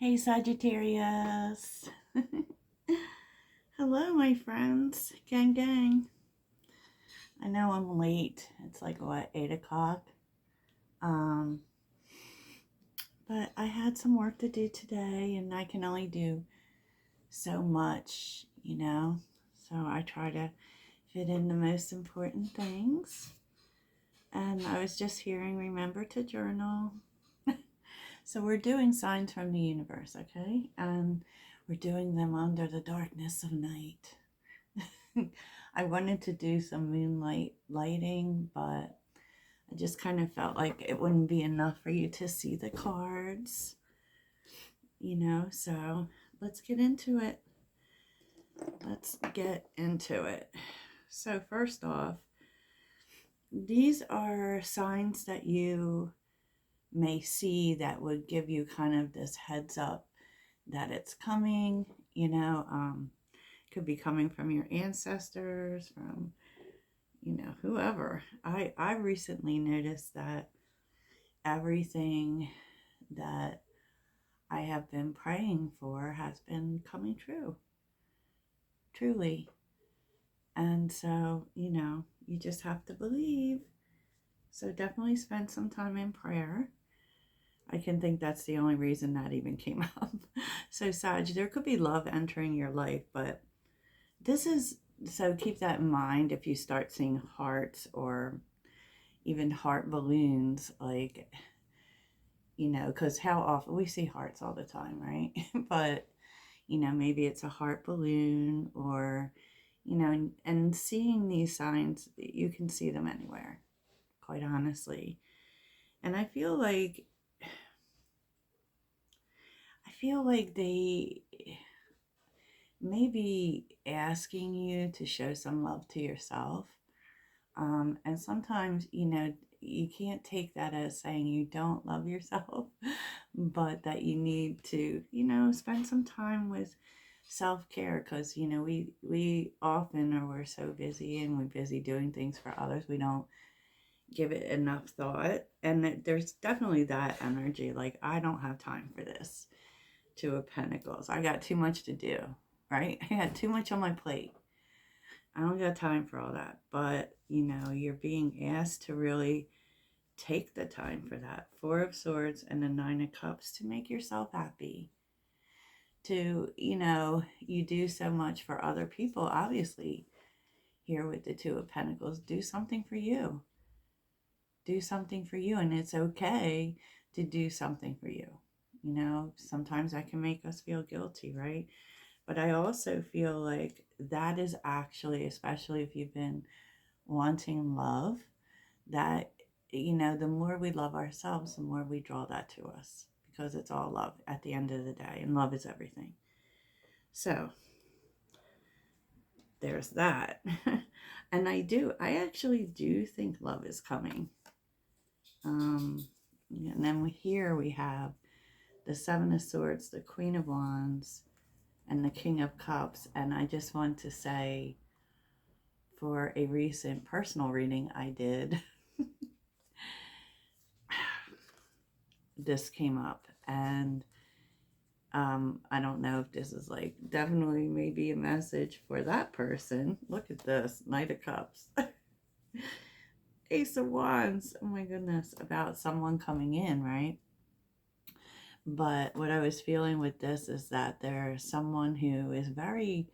Hey Sagittarius. Hello, my friends. Gang, gang. I know I'm late. It's like, what, 8 o'clock? Um, but I had some work to do today, and I can only do so much. So I try to fit in the most important things. And I was just hearing, remember to journal. So we're doing signs from the universe, okay? And we're doing them under the darkness of night. I wanted to do some moonlight lighting, but I just kind of felt like it wouldn't be enough for you to see the cards. So let's get into it. So first off, these are signs that you may see that would give you kind of this heads up that it's coming. Could be coming from your ancestors, from whoever. I recently noticed that everything that I have been praying for has been coming true, truly. And so, you just have to believe. So definitely spend some time in prayer. I can think that's the only reason that even came up. So Sag, there could be love entering your life, but so keep that in mind if you start seeing hearts or even heart balloons, like, because how often we see hearts all the time, right? But, maybe it's a heart balloon or, and seeing these signs, you can see them anywhere, quite honestly. And I feel like they may be asking you to show some love to yourself. And sometimes, you can't take that as saying you don't love yourself, but that you need to, spend some time with self-care because, we often, or we're so busy and we're busy doing things for others, we don't give it enough thought. And there's definitely that energy, like, I don't have time for this. Two of Pentacles. I got too much to do, right? I got too much on my plate. I don't got time for all that. But, you're being asked to really take the time for that. Four of Swords and the Nine of Cups to make yourself happy. You do so much for other people, obviously. Here with the Two of Pentacles, do something for you. Do something for you, and it's okay to do something for you. Sometimes that can make us feel guilty, right? But I also feel like that is actually, especially if you've been wanting love, that, the more we love ourselves, the more we draw that to us, because it's all love at the end of the day, and love is everything. So there's that. And I actually do think love is coming. And then here we have the Seven of Swords, the Queen of Wands, and the King of Cups. And I just want to say, for a recent personal reading I did, this came up. And I don't know if this is like definitely maybe a message for that person. Look at this, Knight of Cups. Ace of Wands. Oh my goodness, about someone coming in, right? But what I was feeling with this is that there's someone who is very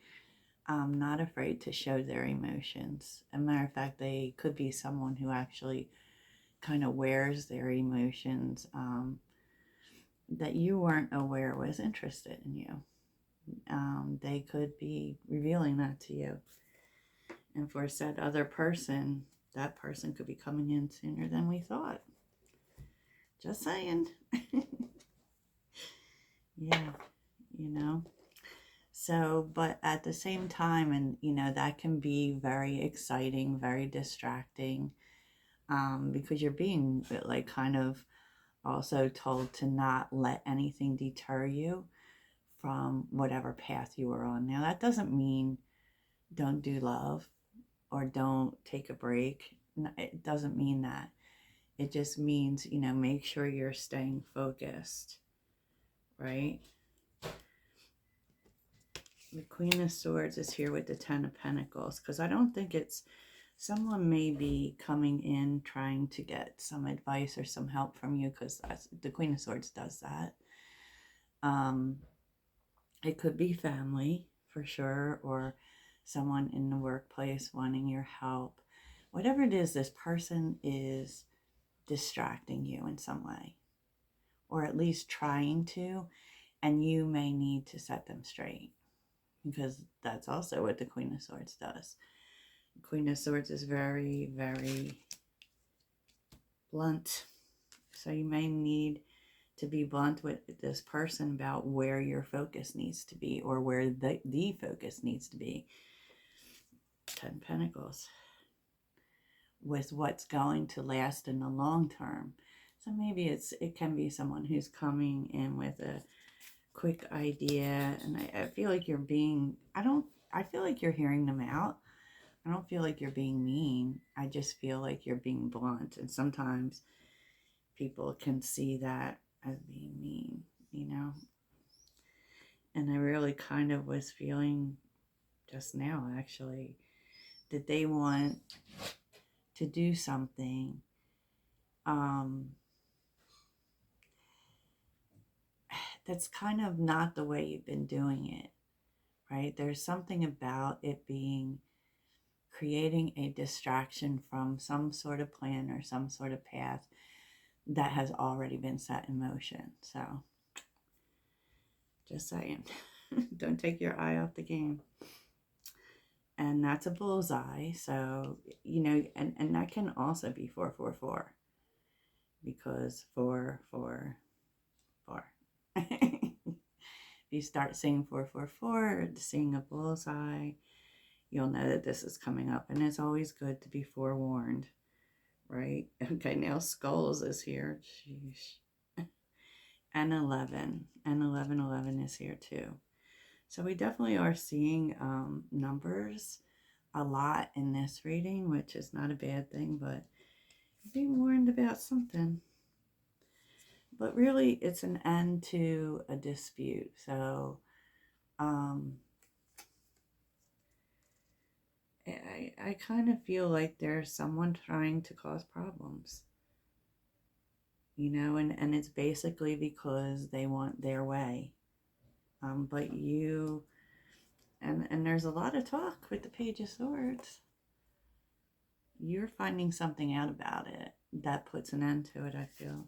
not afraid to show their emotions. As a matter of fact, they could be someone who actually kind of wears their emotions that you weren't aware was interested in you. They could be revealing that to you. And for said other person, that person could be coming in sooner than we thought. Just saying. Yeah, So, but at the same time, and that can be very exciting, very distracting, because you're being like kind of also told to not let anything deter you from whatever path you are on. Now, that doesn't mean don't do love or don't take a break. It doesn't mean that. It just means, make sure you're staying focused, right? The Queen of Swords is here with the Ten of Pentacles, because I don't think it's, someone may be coming in trying to get some advice or some help from you, because the Queen of Swords does that. It could be family for sure, or someone in the workplace wanting your help. Whatever it is, this person is distracting you in some way, or at least trying to, and you may need to set them straight, because that's also what the Queen of Swords does. The Queen of Swords is very, very blunt. So you may need to be blunt with this person about where your focus needs to be, or where the focus needs to be. 10 Pentacles. With what's going to last in the long term. So maybe it can be someone who's coming in with a quick idea, and I feel like you're being, I feel like you're hearing them out. I don't feel like you're being mean. I just feel like you're being blunt, and sometimes people can see that as being mean, you know. And I really kind of was feeling just now, actually, that they want to do something that's kind of not the way you've been doing it, right? There's something about it being, creating a distraction from some sort of plan or some sort of path that has already been set in motion. So, just saying, don't take your eye off the game. And that's a bullseye. So, you know, and that can also be 444, because 444. If you start seeing 444, seeing a bullseye, you'll know that this is coming up. And it's always good to be forewarned, right? Okay, now Skulls is here. Sheesh. And 11. And 11 is here too. So we definitely are seeing numbers a lot in this reading, which is not a bad thing, but being warned about something. But really, it's an end to a dispute. So, I kind of feel like there's someone trying to cause problems. You know, and it's basically because they want their way. But you, and there's a lot of talk with the Page of Swords. You're finding something out about it that puts an end to it, I feel.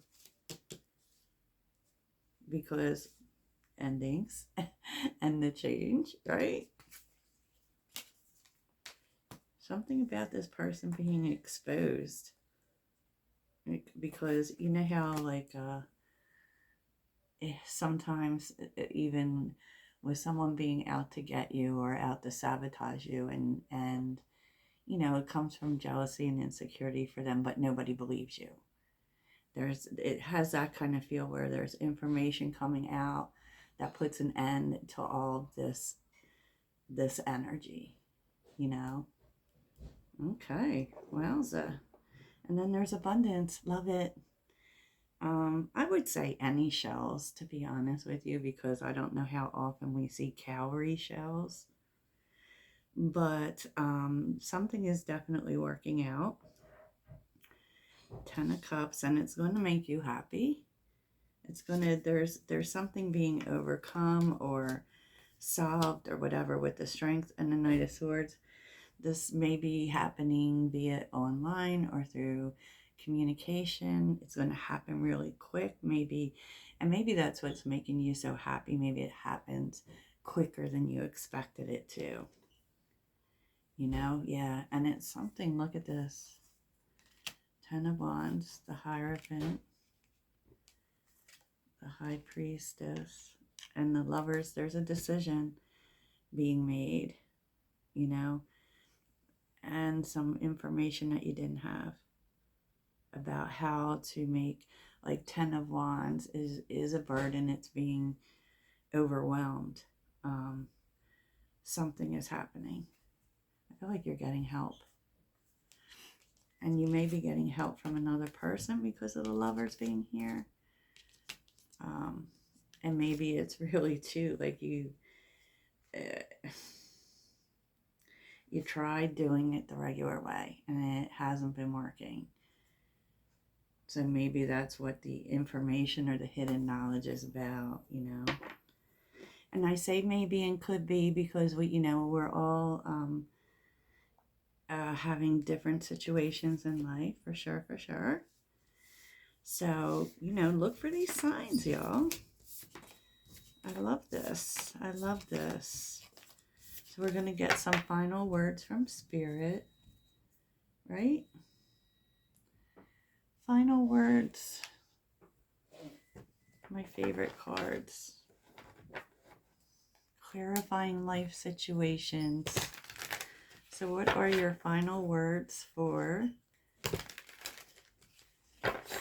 Because endings and the change, right? Something about this person being exposed. Because you know how, like, sometimes even with someone being out to get you or out to sabotage you, and you know, it comes from jealousy and insecurity for them, but nobody believes you. It has that kind of feel where there's information coming out that puts an end to all this energy, you know. Okay, wowza. And then there's abundance. Love it. I would say any shells, to be honest with you, because I don't know how often we see cowrie shells. But something is definitely working out. 10 of Cups, and it's going to make you happy. It's going to, there's something being overcome or solved or whatever with the Strength and the Knight of Swords. This may be happening, be it online or through communication. It's going to happen really quick, maybe, and maybe that's what's making you so happy. Maybe it happens quicker than you expected it to. You know, yeah, and it's something, look at this. 10 of Wands, the Hierophant, the High Priestess, and the Lovers. There's a decision being made, you know, and some information that you didn't have about how to make, like 10 of Wands is a burden. It's being overwhelmed. Something is happening. I feel like you're getting help. And you may be getting help from another person because of the Lovers being here. And maybe it's really too, like you, you tried doing it the regular way and it hasn't been working. So maybe that's what the information or the hidden knowledge is about, you know. And I say maybe and could be because we, you know, we're all having different situations in life, for sure, for sure. So, you know, look for these signs, y'all. I love this. I love this. So we're going to get some final words from Spirit, right? Final words. My favorite cards. Clarifying life situations. So what are your final words for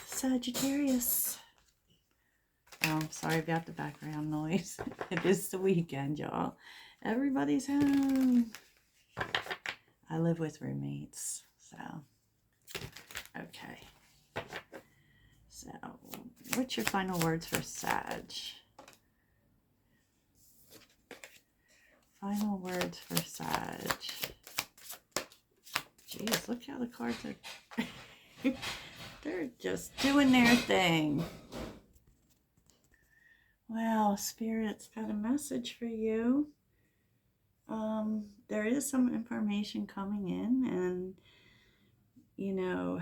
Sagittarius? Oh, I'm sorry about the background noise. It is the weekend, y'all. Everybody's home. I live with roommates, so okay. So, what's your final words for Sag? Final words for Sag. Jeez, look how the cards are. They're just doing their thing. Well, Spirit's got a message for you. There is some information coming in, and you know,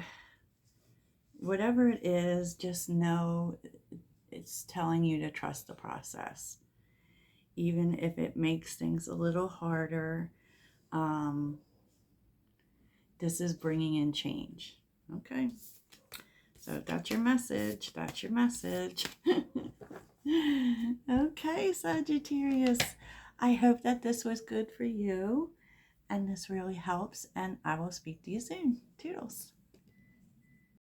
whatever it is, just know it's telling you to trust the process, even if it makes things a little harder. This is bringing in change. Okay, so that's your message. That's your message. Okay, Sagittarius, I hope that this was good for you and this really helps, and I will speak to you soon. Toodles.